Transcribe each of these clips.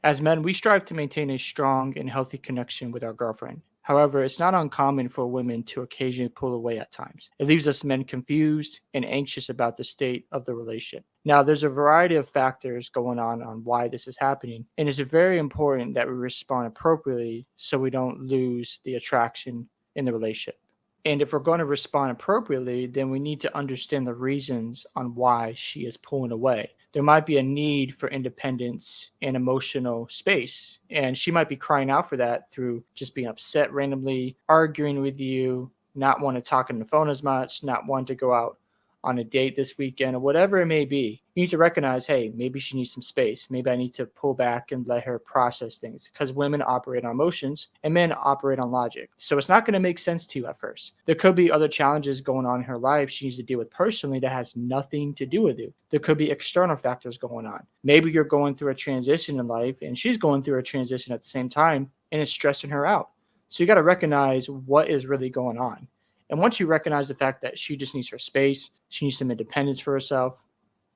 As men, we strive to maintain a strong and healthy connection with our girlfriend. However, it's not uncommon for women to occasionally pull away at times. It leaves us men confused and anxious about the state of the relationship. Now, there's a variety of factors going on why this is happening, and it's very important that we respond appropriately so we don't lose the attraction in the relationship. And if we're going to respond appropriately, then we need to understand the reasons on why she is pulling away. There might be a need for independence and emotional space. And she might be crying out for that through just being upset randomly, arguing with you, not wanting to talk on the phone as much, not wanting to go out on a date this weekend, or whatever it may be. You need to recognize, hey, maybe she needs some space. Maybe I need to pull back and let her process things, because women operate on emotions and men operate on logic. So it's not going to make sense to you at first. There could be other challenges going on in her life she needs to deal with personally that has nothing to do with you. There could be external factors going on. Maybe you're going through a transition in life and she's going through a transition at the same time and it's stressing her out. So you got to recognize what is really going on. And once you recognize the fact that she just needs her space, she needs some independence for herself,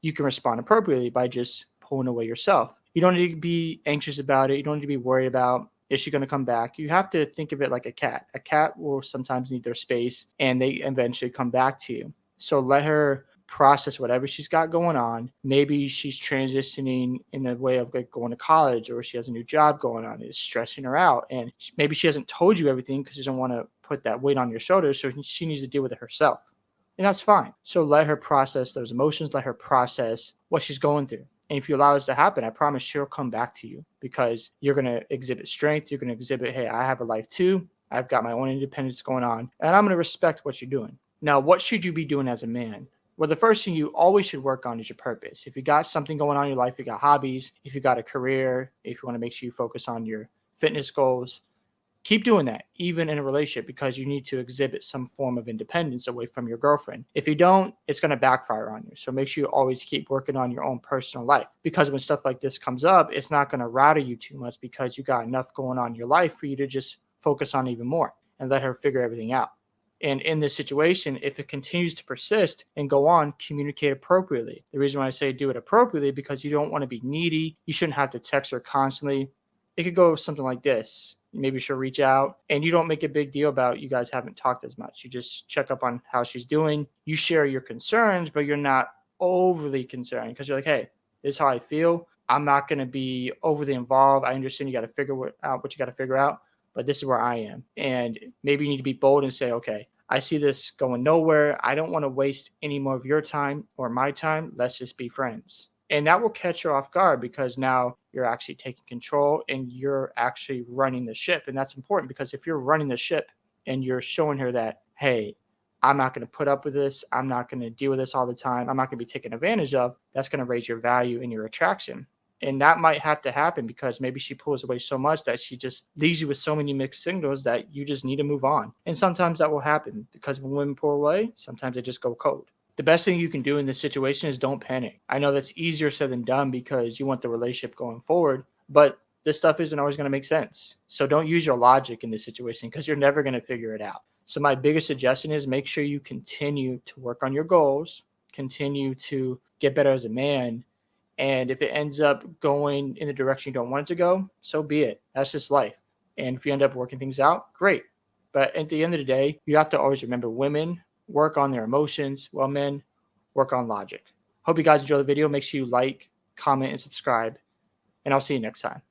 you can respond appropriately by just pulling away yourself. You don't need to be anxious about it. You don't need to be worried about, is she going to come back? You have to think of it like a cat. A cat will sometimes need their space and they eventually come back to you. So let her process whatever she's got going on. Maybe she's transitioning in a way of like going to college, or she has a new job going on. It's stressing her out. And maybe she hasn't told you everything because she doesn't want to put that weight on your shoulders. So she needs to deal with it herself. And that's fine. So let her process those emotions, let her process what she's going through. And if you allow this to happen, I promise she'll come back to you because you're going to exhibit strength. You're going to exhibit, hey, I have a life too. I've got my own independence going on, and I'm going to respect what you're doing. Now, what should you be doing as a man? Well, the first thing you always should work on is your purpose. If you got something going on in your life, you got hobbies, if you got a career, if you want to make sure you focus on your fitness goals, keep doing that, even in a relationship, because you need to exhibit some form of independence away from your girlfriend. If you don't, it's going to backfire on you. So make sure you always keep working on your own personal life, because when stuff like this comes up, it's not going to rattle you too much because you got enough going on in your life for you to just focus on even more and let her figure everything out. And in this situation, if it continues to persist and go on, communicate appropriately. The reason why I say do it appropriately, because you don't want to be needy. You shouldn't have to text her constantly. It could go something like this. Maybe she'll reach out and you don't make a big deal about you guys haven't talked as much. You just check up on how she's doing. You share your concerns, but you're not overly concerned because you're like, hey, this is how I feel. I'm not going to be overly involved. I understand you got to figure out what you got to figure out, but this is where I am. And maybe you need to be bold and say, okay, I see this going nowhere. I don't want to waste any more of your time or my time. Let's just be friends. And that will catch her off guard because now you're actually taking control and you're actually running the ship. And that's important because if you're running the ship and you're showing her that, hey, I'm not going to put up with this, I'm not going to deal with this all the time, I'm not going to be taken advantage of, that's going to raise your value and your attraction. And that might have to happen because maybe she pulls away so much that she just leaves you with so many mixed signals that you just need to move on. And sometimes that will happen because when women pull away, sometimes they just go cold. The best thing you can do in this situation is don't panic. I know that's easier said than done because you want the relationship going forward, but this stuff isn't always going to make sense. So don't use your logic in this situation because you're never going to figure it out. So my biggest suggestion is make sure you continue to work on your goals, continue to get better as a man. And if it ends up going in the direction you don't want it to go, so be it. That's just life. And if you end up working things out, great. But at the end of the day, you have to always remember women work on their emotions, while men work on logic. Hope you guys enjoy the video. Make sure you like, comment, and subscribe. And I'll see you next time.